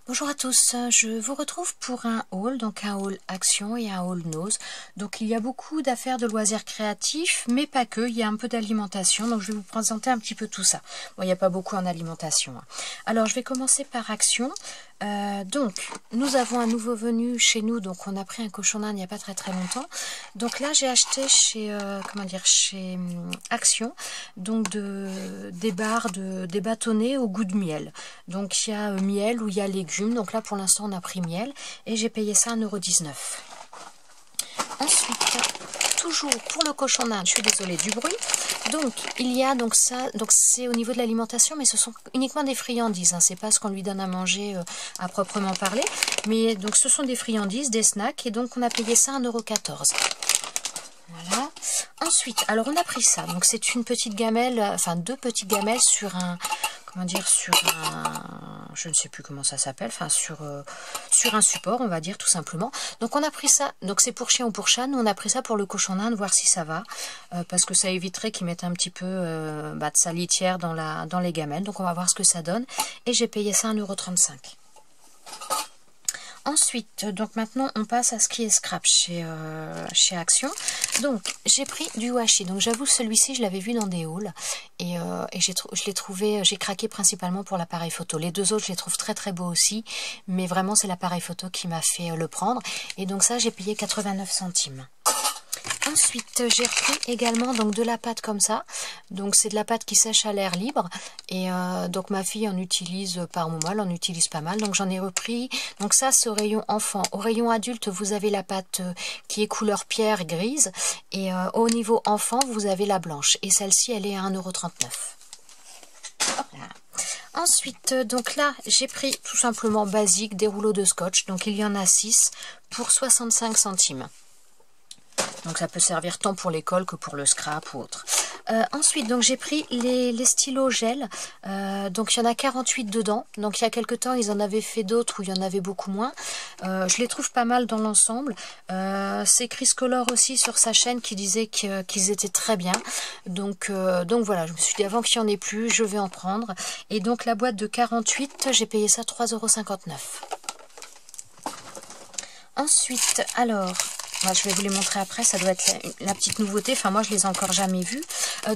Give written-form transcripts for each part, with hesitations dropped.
Bonjour à tous, je vous retrouve pour un haul, donc un haul action et un haul nose. Donc il y a beaucoup d'affaires de loisirs créatifs, mais pas que, il y a un peu d'alimentation, donc je vais vous présenter un petit peu tout ça. Bon, il n'y a pas beaucoup en alimentation. Alors je vais commencer par action. Donc nous avons un nouveau venu chez nous, donc on a pris un cochon d'Inde il n'y a pas très longtemps. Donc là j'ai acheté chez chez Action donc des barres des bâtonnets au goût de miel. Donc il y a miel ou il y a légumes. Donc là pour l'instant on a pris miel et j'ai payé ça 1,19 €. Ensuite, toujours pour le cochon d'Inde, je suis désolée du bruit. Donc il y a donc ça, donc c'est au niveau de l'alimentation, mais ce sont uniquement des friandises, hein, c'est pas ce qu'on lui donne à manger à proprement parler. Mais donc ce sont des friandises, des snacks, et donc on a payé ça 1,14 €. Voilà. Ensuite, alors on a pris ça. Donc c'est une petite gamelle, enfin deux petites gamelles sur un, je ne sais plus comment ça s'appelle, enfin sur un support, on va dire tout simplement. Donc on a pris ça, donc c'est pour chien ou pour chat, nous on a pris ça pour le cochon d'Inde, voir si ça va, parce que ça éviterait qu'il mette un petit peu de sa litière dans les gamelles. Donc on va voir ce que ça donne, et j'ai payé ça 1,35 €. Ensuite, donc maintenant on passe à ce qui est scrap chez Action. Donc j'ai pris du washi. Donc j'avoue, celui-ci je l'avais vu dans des hauls et je l'ai trouvé, j'ai craqué principalement pour l'appareil photo. Les deux autres je les trouve très beaux aussi, mais vraiment c'est l'appareil photo qui m'a fait le prendre. Et donc ça j'ai payé 89 centimes. Ensuite, j'ai repris également donc de la pâte comme ça. Donc c'est de la pâte qui sèche à l'air libre. Et donc ma fille en utilise par moment, elle en utilise pas mal. Donc j'en ai repris. Donc ça c'est au rayon enfant. Au rayon adulte, vous avez la pâte qui est couleur pierre grise. Et au niveau enfant, vous avez la blanche. Et celle-ci, elle est à 1,39 €. Voilà. Ensuite, donc là, j'ai pris tout simplement basique des rouleaux de scotch. Donc il y en a 6 pour 65 centimes. Donc ça peut servir tant pour l'école que pour le scrap ou autre. Ensuite, donc j'ai pris les stylos gel. Donc il y en a 48 dedans. Donc il y a quelques temps, ils en avaient fait d'autres où il y en avait beaucoup moins. Je les trouve pas mal dans l'ensemble. C'est Chris Color aussi sur sa chaîne qui disait qu'ils étaient très bien. Donc voilà, je me suis dit avant qu'il n'y en ait plus, je vais en prendre. Et donc la boîte de 48, j'ai payé ça 3,59 €. Ensuite, alors... je vais vous les montrer après, ça doit être la petite nouveauté, enfin moi je les ai encore jamais vus.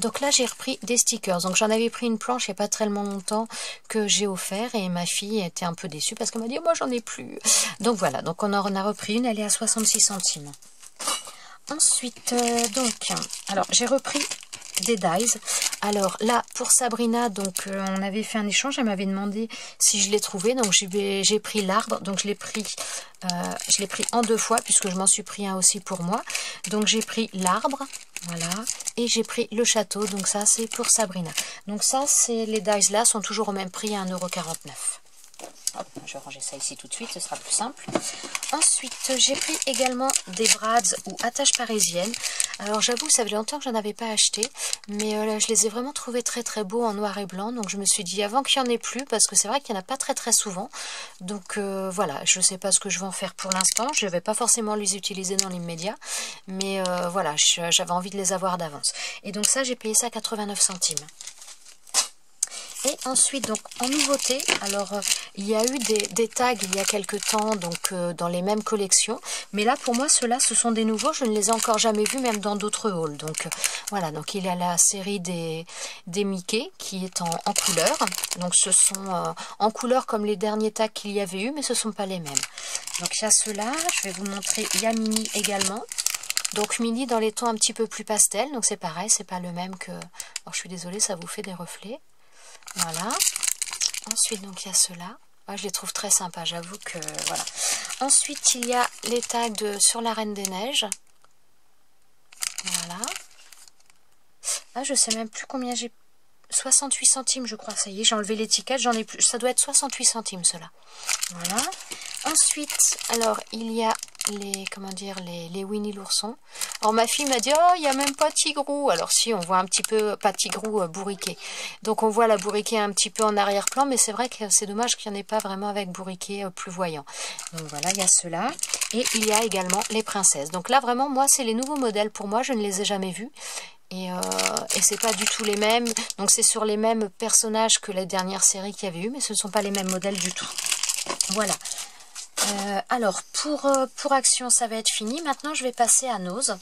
Donc là j'ai repris des stickers, donc j'en avais pris une planche il n'y a pas tellement longtemps que j'ai offert, et ma fille était un peu déçue parce qu'elle m'a dit moi j'en ai plus. Donc voilà, donc on en a repris une, elle est à 66 centimes. Ensuite, alors j'ai repris des dies. Alors là pour Sabrina, donc on avait fait un échange, elle m'avait demandé si je l'ai trouvé, donc j'ai pris l'arbre, donc je l'ai pris en deux fois puisque je m'en suis pris un aussi pour moi. Donc j'ai pris l'arbre, voilà, et j'ai pris le château, donc ça c'est pour Sabrina. Donc ça, c'est les dies là sont toujours au même prix à 1,49 €. Hop, je vais ranger ça ici tout de suite, ce sera plus simple. Ensuite, j'ai pris également des brads ou attaches parisiennes. Alors j'avoue, ça fait longtemps que je n'en avais pas acheté, mais je les ai vraiment trouvés très beaux en noir et blanc. Donc je me suis dit avant qu'il n'y en ait plus, parce que c'est vrai qu'il n'y en a pas très souvent. Donc voilà, je ne sais pas ce que je vais en faire pour l'instant. Je ne vais pas forcément les utiliser dans l'immédiat, mais voilà, j'avais envie de les avoir d'avance. Et donc ça, j'ai payé ça à 89 centimes. Et ensuite, donc en nouveauté, alors il y a eu des tags il y a quelques temps, donc dans les mêmes collections, mais là pour moi ceux-là ce sont des nouveaux, je ne les ai encore jamais vus même dans d'autres hauls. Donc voilà, donc il y a la série des Mickey qui est en couleur, donc ce sont en couleur comme les derniers tags qu'il y avait eu, mais ce ne sont pas les mêmes. Donc il y a ceux-là, je vais vous montrer, il y a Minnie également. Donc Minnie dans les tons un petit peu plus pastel, donc c'est pareil, c'est pas le même que... Alors je suis désolée, ça vous fait des reflets. Voilà. Ensuite, donc il y a ceux-là. Moi, je les trouve très sympas, j'avoue que voilà. Ensuite, il y a les tags sur la Reine des Neiges. Voilà. Ah, je sais même plus combien j'ai. 68 centimes, je crois. Ça y est, j'ai enlevé l'étiquette, j'en ai plus. Ça doit être 68 centimes, cela. Voilà. Ensuite, alors, il y a les Winnie l'ourson. Alors ma fille m'a dit oh, il n'y a même pas Tigrou. Alors si, on voit un petit peu, pas Tigrou, bourriquet. Donc on voit la bourriquet un petit peu en arrière-plan, mais c'est vrai que c'est dommage qu'il n'y en ait pas vraiment avec bourriquet plus voyant. Donc voilà, il y a ceux-là. Et il y a également les princesses. Donc là vraiment, moi c'est les nouveaux modèles pour moi, je ne les ai jamais vus. Et c'est pas du tout les mêmes. Donc c'est sur les mêmes personnages que la dernière série qu'il y avait eu, mais ce ne sont pas les mêmes modèles du tout. Voilà. Alors, pour Action, ça va être fini. Maintenant, je vais passer à Nose.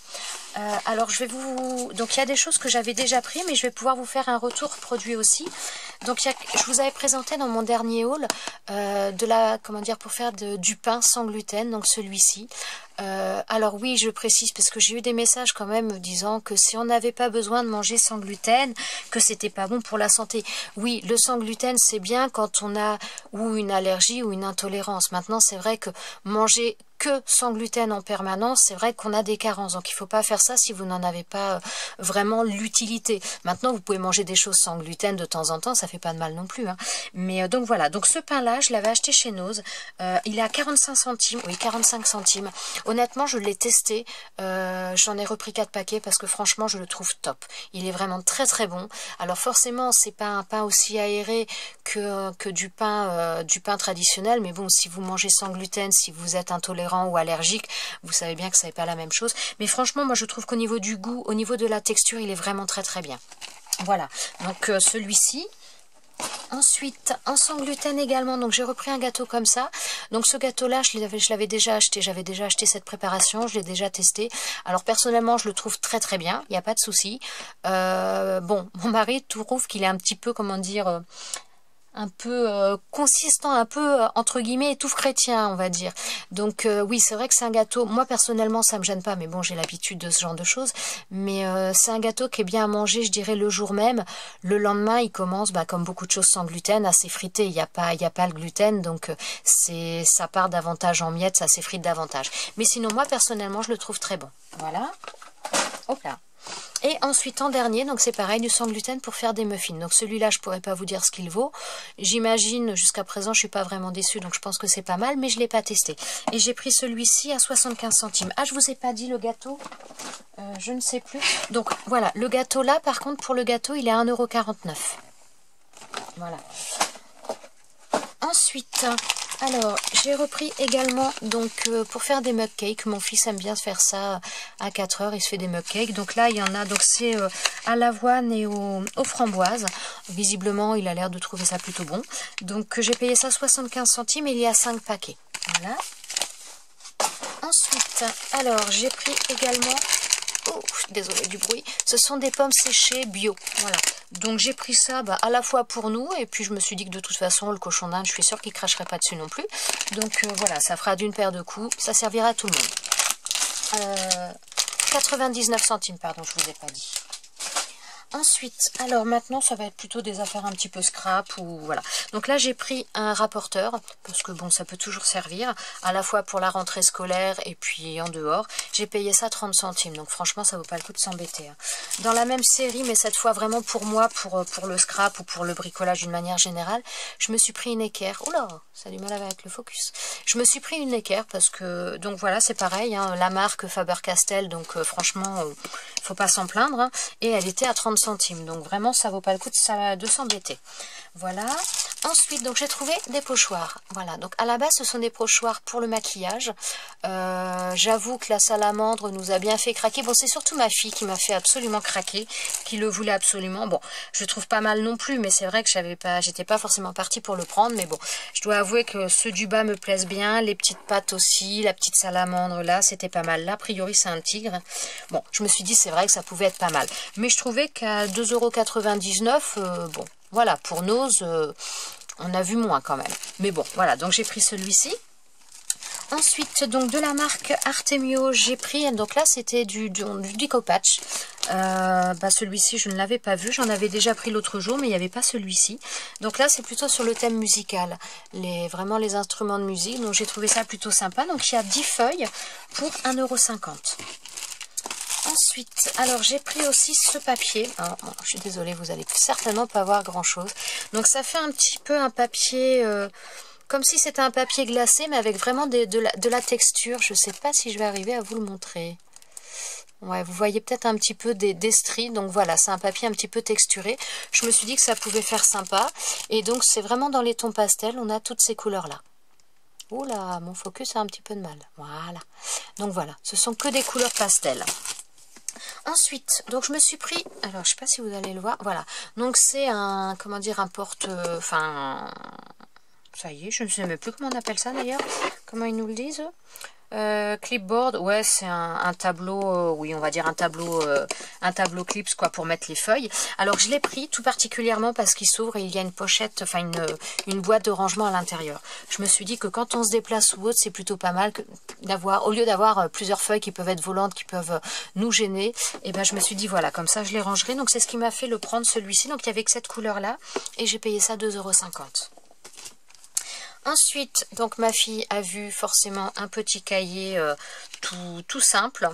Alors, je vais vous... Donc, il y a des choses que j'avais déjà pris, mais je vais pouvoir vous faire un retour produit aussi. Donc, je vous avais présenté dans mon dernier haul comment dire, pour faire du pain sans gluten, donc celui-ci. Alors oui, je précise parce que j'ai eu des messages quand même me disant que si on n'avait pas besoin de manger sans gluten, que c'était pas bon pour la santé. Oui, le sans gluten c'est bien quand on a ou une allergie ou une intolérance. Maintenant, c'est vrai que manger que sans gluten en permanence, c'est vrai qu'on a des carences. Donc il ne faut pas faire ça si vous n'en avez pas vraiment l'utilité. Maintenant, vous pouvez manger des choses sans gluten de temps en temps, ça fait pas de mal non plus. Hein. Mais donc voilà, donc ce pain-là, je l'avais acheté chez Nose. Il est à 45 centimes, oui 45 centimes. Honnêtement, je l'ai testé. J'en ai repris 4 paquets parce que franchement, je le trouve top. Il est vraiment très très bon. Alors forcément, c'est pas un pain aussi aéré que du pain traditionnel. Mais bon, si vous mangez sans gluten, si vous êtes intolérant ou allergique, vous savez bien que ça n'est pas la même chose. Mais franchement, moi je trouve qu'au niveau du goût, au niveau de la texture, il est vraiment très très bien. Voilà, donc celui-ci. Ensuite, en sans gluten également, donc j'ai repris un gâteau comme ça. Donc ce gâteau-là, je l'avais déjà acheté. J'avais déjà acheté cette préparation, je l'ai déjà testé. Alors personnellement, je le trouve très très bien, il n'y a pas de souci. Bon, mon mari trouve qu'il est un petit peu, comment dire... un peu consistant, un peu entre guillemets tout chrétien, on va dire. Donc oui, c'est vrai que c'est un gâteau, moi personnellement ça me gêne pas, mais bon, j'ai l'habitude de ce genre de choses, mais c'est un gâteau qui est bien à manger, je dirais, le jour même. Le lendemain, il commence, comme beaucoup de choses sans gluten, à s'effriter. Il n'y a pas le gluten, donc ça part davantage en miettes, ça s'effrite davantage. Mais sinon, moi personnellement, je le trouve très bon. Voilà. Hop là. Et ensuite, en dernier, donc c'est pareil, du sans gluten pour faire des muffins. Donc celui-là, je pourrais pas vous dire ce qu'il vaut. J'imagine, jusqu'à présent, je suis pas vraiment déçue, donc je pense que c'est pas mal, mais je l'ai pas testé. Et j'ai pris celui-ci à 75 centimes. Ah, je vous ai pas dit le gâteau, je ne sais plus. Donc voilà, le gâteau là, par contre, pour le gâteau, il est à 1,49 €. Voilà. Ensuite... alors, j'ai repris également, donc, pour faire des mug cakes. Mon fils aime bien se faire ça à 4 heures, il se fait des mug cakes. Donc là, il y en a, donc c'est à l'avoine et aux framboises. Visiblement, il a l'air de trouver ça plutôt bon. Donc, j'ai payé ça 75 centimes et il y a 5 paquets. Voilà. Ensuite, alors, j'ai pris également... oh, désolée du bruit. Ce sont des pommes séchées bio. Voilà. Donc j'ai pris ça à la fois pour nous, et puis je me suis dit que de toute façon, le cochon d'Inde, je suis sûre qu'il ne cracherait pas dessus non plus. Donc voilà, ça fera d'une paire de coups. Ça servira à tout le monde. 99 centimes, pardon, je ne vous ai pas dit. Ensuite, alors maintenant, ça va être plutôt des affaires un petit peu scrap ou voilà. Donc là, j'ai pris un rapporteur parce que bon, ça peut toujours servir à la fois pour la rentrée scolaire et puis en dehors. J'ai payé ça 30 centimes, donc franchement, ça vaut pas le coup de s'embêter. Hein. Dans la même série, mais cette fois vraiment pour moi, pour le scrap ou pour le bricolage d'une manière générale, je me suis pris une équerre. Oula, ça a du mal avec le focus. Je me suis pris une équerre parce que, donc voilà, c'est pareil, hein, la marque Faber-Castell, donc franchement, faut pas s'en plaindre. Hein, et elle était à 30 centimes, donc vraiment ça vaut pas le coup de s'embêter. Voilà. Ensuite, donc j'ai trouvé des pochoirs. Voilà, donc à la base ce sont des pochoirs pour le maquillage. J'avoue que la salamandre nous a bien fait craquer. Bon, c'est surtout ma fille qui m'a fait absolument craquer, qui le voulait absolument. Bon, je le trouve pas mal non plus, mais c'est vrai que j'étais pas forcément partie pour le prendre, mais bon, je dois avouer que ceux du bas me plaisent bien, les petites pattes aussi, la petite salamandre là, c'était pas mal. Là, a priori, c'est un tigre. Bon, je me suis dit, c'est vrai que ça pouvait être pas mal. Mais je trouvais qu'à 2,99 €, bon, voilà, pour Nose, on a vu moins quand même. Mais bon, voilà, donc j'ai pris celui-ci. Ensuite, donc de la marque Artemio, j'ai pris, donc là c'était du Decopatch. Celui-ci, je ne l'avais pas vu, j'en avais déjà pris l'autre jour, mais il n'y avait pas celui-ci. Donc là, c'est plutôt sur le thème musical, vraiment les instruments de musique. Donc j'ai trouvé ça plutôt sympa. Donc il y a 10 feuilles pour 1,50 €. Ensuite, alors j'ai pris aussi ce papier. Alors, bon, je suis désolée, vous allez certainement pas voir grand chose. Donc ça fait un petit peu un papier, comme si c'était un papier glacé, mais avec vraiment de la texture. Je sais pas si je vais arriver à vous le montrer. Ouais, vous voyez peut-être un petit peu des stries. Donc voilà, c'est un papier un petit peu texturé. Je me suis dit que ça pouvait faire sympa. Et donc c'est vraiment dans les tons pastels, on a toutes ces couleurs-là. Oula, mon focus a un petit peu de mal. Voilà. Donc voilà, ce sont que des couleurs pastel. Ensuite, donc je me suis pris, alors je sais pas si vous allez le voir, voilà, donc c'est un, comment dire, un Ça y est, je ne sais même plus comment on appelle ça d'ailleurs. Comment ils nous le disent? Clipboard, ouais, c'est un tableau, oui, on va dire un tableau clips, quoi, pour mettre les feuilles. Alors, je l'ai pris tout particulièrement parce qu'il s'ouvre et il y a une pochette, enfin, une boîte de rangement à l'intérieur. Je me suis dit que quand on se déplace ou autre, c'est plutôt pas mal d'avoir, au lieu d'avoir plusieurs feuilles qui peuvent être volantes, qui peuvent nous gêner, et ben, je me suis dit, voilà, comme ça, je les rangerai. Donc, c'est ce qui m'a fait le prendre, celui-ci. Donc, il y avait que cette couleur-là, et j'ai payé ça 2,50 €. Ensuite, donc ma fille a vu forcément un petit cahier tout simple.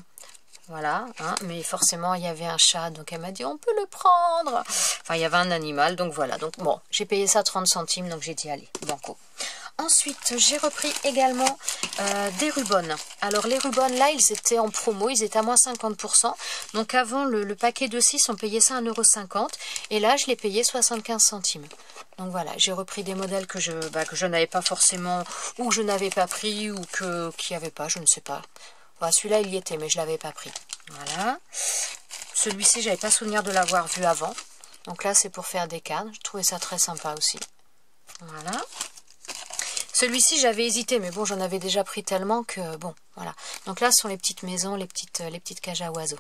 Voilà, hein, mais forcément il y avait un chat, donc elle m'a dit on peut le prendre. Enfin, il y avait un animal, donc voilà. Donc bon, j'ai payé ça 30 centimes, donc j'ai dit allez, banco. Ensuite, j'ai repris également des Rubone. Alors, les Rubone, là, ils étaient en promo, ils étaient à moins 50%. Donc, avant, le paquet de 6, on payait ça 1,50 €. Et là, je l'ai payé 75 centimes. Donc, voilà, j'ai repris des modèles que je n'avais pas forcément, ou que je n'avais pas pris, ou qu'il n'y avait pas, je ne sais pas. Voilà, celui-là, il y était, mais je ne l'avais pas pris. Voilà. Celui-ci, j'avais pas souvenir de l'avoir vu avant. Donc là, c'est pour faire des cadres. Je trouvais ça très sympa aussi. Voilà. Celui-ci, j'avais hésité, mais bon, j'en avais déjà pris tellement que, bon, voilà. Donc là, ce sont les petites maisons, les petites cages à oiseaux.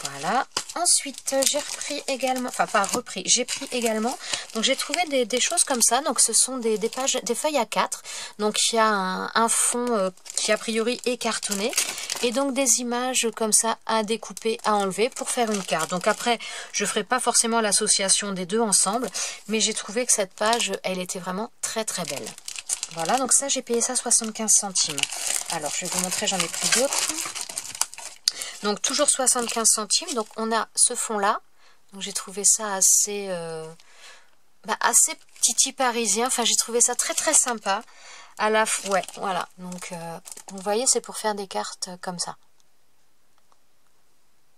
Voilà. Ensuite, j'ai repris également, enfin, pas repris, j'ai pris également, donc j'ai trouvé des choses comme ça. Donc, ce sont des pages, des feuilles A4. Donc, il y a un fond qui, a priori, est cartonné. Et donc, des images comme ça à découper, à enlever pour faire une carte. Donc, après, je ne ferai pas forcément l'association des deux ensemble, mais j'ai trouvé que cette page, elle était vraiment très, très belle. Voilà, donc ça, j'ai payé ça 75 centimes. Alors, je vais vous montrer, j'en ai pris d'autres. Donc, toujours 75 centimes. Donc, on a ce fond-là. Donc, j'ai trouvé ça assez assez titi parisien. Enfin, j'ai trouvé ça très, très sympa. Ouais, voilà. Donc, vous voyez, c'est pour faire des cartes comme ça.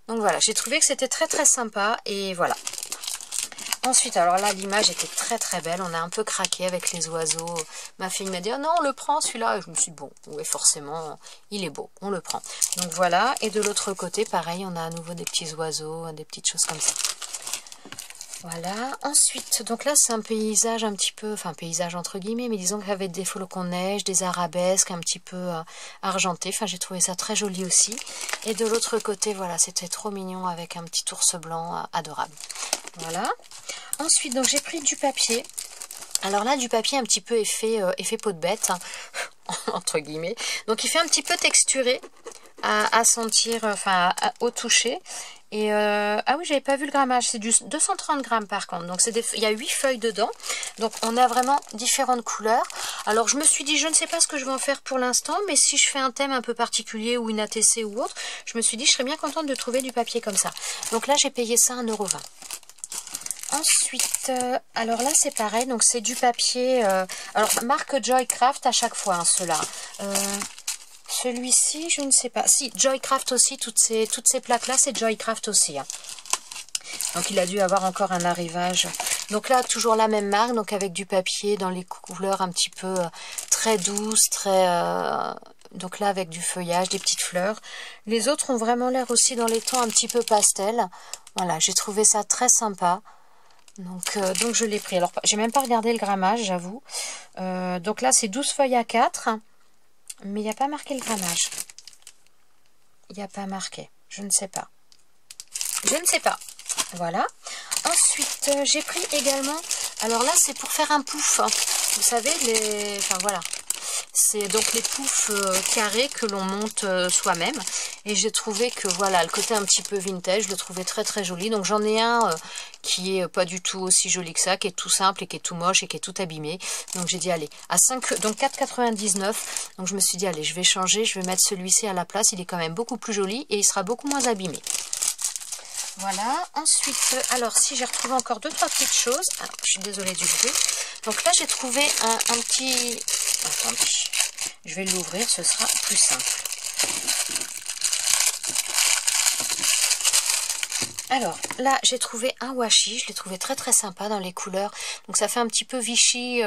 Donc, voilà, j'ai trouvé que c'était très, très sympa. Et voilà. Ensuite, alors là, l'image était très très belle. On a un peu craqué avec les oiseaux. Ma fille m'a dit, oh non, on le prend celui-là. Je me suis dit, bon, oui, forcément, il est beau, on le prend. Donc voilà. Et de l'autre côté, pareil, on a à nouveau des petits oiseaux, des petites choses comme ça. Voilà. Ensuite, donc là, c'est un paysage un petit peu, enfin, paysage entre guillemets, mais disons qu'avec des flocons de neige, des arabesques un petit peu argentés. Enfin, j'ai trouvé ça très joli aussi. Et de l'autre côté, voilà, c'était trop mignon avec un petit ours blanc adorable. Voilà. Ensuite, donc j'ai pris du papier. Alors là, du papier un petit peu effet peau de bête, hein, entre guillemets. Donc il fait un petit peu texturé à sentir, enfin au toucher. Et ah oui, j'avais pas vu le grammage, c'est du 230 grammes par contre. Donc il y a 8 feuilles dedans. Donc on a vraiment différentes couleurs. Alors je me suis dit, je ne sais pas ce que je vais en faire pour l'instant, mais si je fais un thème un peu particulier ou une ATC ou autre, je me suis dit, je serais bien contente de trouver du papier comme ça. Donc là, j'ai payé ça 1,20 €. Ensuite, alors là c'est pareil, donc c'est du papier, alors marque Joycraft à chaque fois, hein, ceux-là. Celui-ci, je ne sais pas. Si, Joycraft aussi, toutes ces plaques-là, c'est Joycraft aussi. Hein. Donc il a dû avoir encore un arrivage. Donc là, toujours la même marque, donc avec du papier dans les couleurs un petit peu très douces, très... donc là avec du feuillage, des petites fleurs. Les autres ont vraiment l'air aussi dans les tons un petit peu pastel. Voilà, j'ai trouvé ça très sympa. Donc je l'ai pris. Alors, j'ai même pas regardé le grammage, j'avoue. Donc là, c'est 12 feuilles à 4. Mais il n'y a pas marqué le grammage. Il n'y a pas marqué. Je ne sais pas. Je ne sais pas. Voilà. Ensuite, j'ai pris également... Alors là, c'est pour faire un pouf. Hein. Vous savez, enfin, voilà. C'est donc les poufs carrés que l'on monte soi-même. Et j'ai trouvé que voilà, le côté un petit peu vintage, je le trouvais très très joli. Donc j'en ai un qui est pas du tout aussi joli que ça, qui est tout simple et qui est tout moche et qui est tout abîmé. Donc j'ai dit allez, à 5, donc 4,99. Donc je me suis dit allez, je vais changer, je vais mettre celui-ci à la place. Il est quand même beaucoup plus joli et il sera beaucoup moins abîmé. Voilà, ensuite, alors si j'ai retrouvé encore 2-3 petites choses, alors je suis désolée du bruit. Donc là j'ai trouvé un petit... Attendez, je vais l'ouvrir, ce sera plus simple. Alors là j'ai trouvé un washi, je l'ai trouvé très très sympa dans les couleurs. Donc ça fait un petit peu Vichy,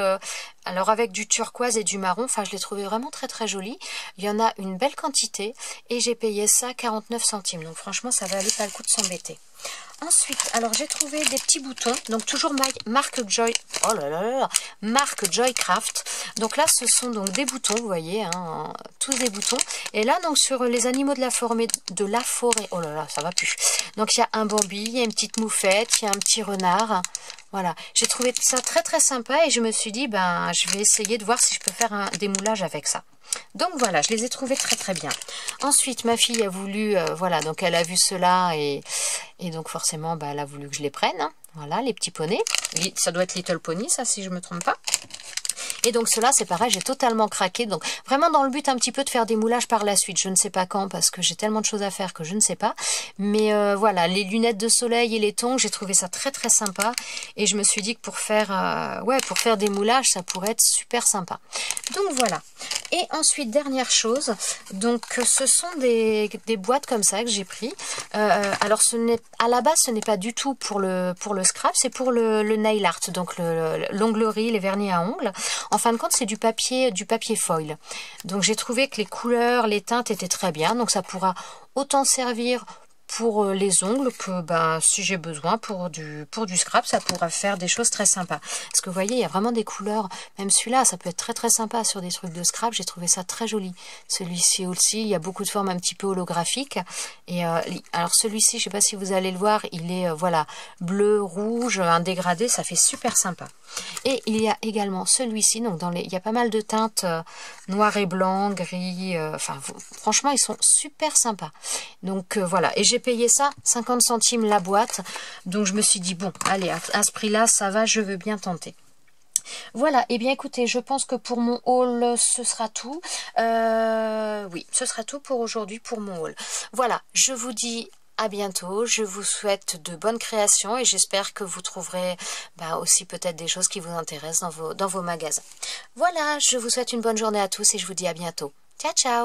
alors avec du turquoise et du marron, enfin je l'ai trouvé vraiment très très joli. Il y en a une belle quantité et j'ai payé ça 49 centimes. Donc franchement ça valait pas le coup de s'embêter. Ensuite, alors j'ai trouvé des petits boutons, donc toujours marque Joy, oh là là là, marque Joycraft. Donc là, ce sont donc des boutons, vous voyez, hein, tous des boutons. Et là, donc sur les animaux de la forêt, oh là là, ça va plus. Donc il y a un Bambi, il y a une petite moufette, il y a un petit renard. Voilà, j'ai trouvé ça très très sympa et je me suis dit, ben, je vais essayer de voir si je peux faire des moulages avec ça. Donc voilà, je les ai trouvés très très bien. Ensuite, ma fille a voulu, voilà, donc elle a vu cela et donc forcément, bah, elle a voulu que je les prenne. Hein. Voilà, les petits poneys. Ça doit être Little Pony, ça, si je me trompe pas. Et donc cela, c'est pareil, j'ai totalement craqué. Donc vraiment dans le but un petit peu de faire des moulages par la suite. Je ne sais pas quand parce que j'ai tellement de choses à faire que je ne sais pas. Mais voilà, les lunettes de soleil et les tongs, j'ai trouvé ça très très sympa. Et je me suis dit que pour faire, pour faire des moulages, ça pourrait être super sympa. Donc voilà. Et ensuite, dernière chose, donc ce sont des boîtes comme ça que j'ai pris. Alors à la base, ce n'est pas du tout pour le scrap, c'est pour le nail art, donc l'onglerie, les vernis à ongles. En fin de compte, c'est du papier foil. Donc j'ai trouvé que les couleurs, les teintes étaient très bien. Donc ça pourra autant servir pour les ongles que si j'ai besoin pour du scrap, ça pourra faire des choses très sympas. Parce que vous voyez, il y a vraiment des couleurs, même celui-là, ça peut être très très sympa sur des trucs de scrap. J'ai trouvé ça très joli. Celui-ci aussi, il y a beaucoup de formes un petit peu holographiques. Et alors celui-ci, je sais pas si vous allez le voir, il est voilà, bleu, rouge, un dégradé, ça fait super sympa. Et il y a également celui-ci, donc il y a pas mal de teintes noir et blanc, gris, franchement ils sont super sympas. Donc voilà, et j'ai payé ça 50 centimes la boîte, donc je me suis dit bon, allez, à ce prix-là, ça va, je veux bien tenter. Voilà, et bien écoutez, je pense que pour mon haul, ce sera tout. Oui, ce sera tout pour aujourd'hui, pour mon haul. Voilà, je vous dis à bientôt, je vous souhaite de bonnes créations et j'espère que vous trouverez aussi peut-être des choses qui vous intéressent dans vos magasins. Voilà, je vous souhaite une bonne journée à tous et je vous dis à bientôt. Ciao, ciao!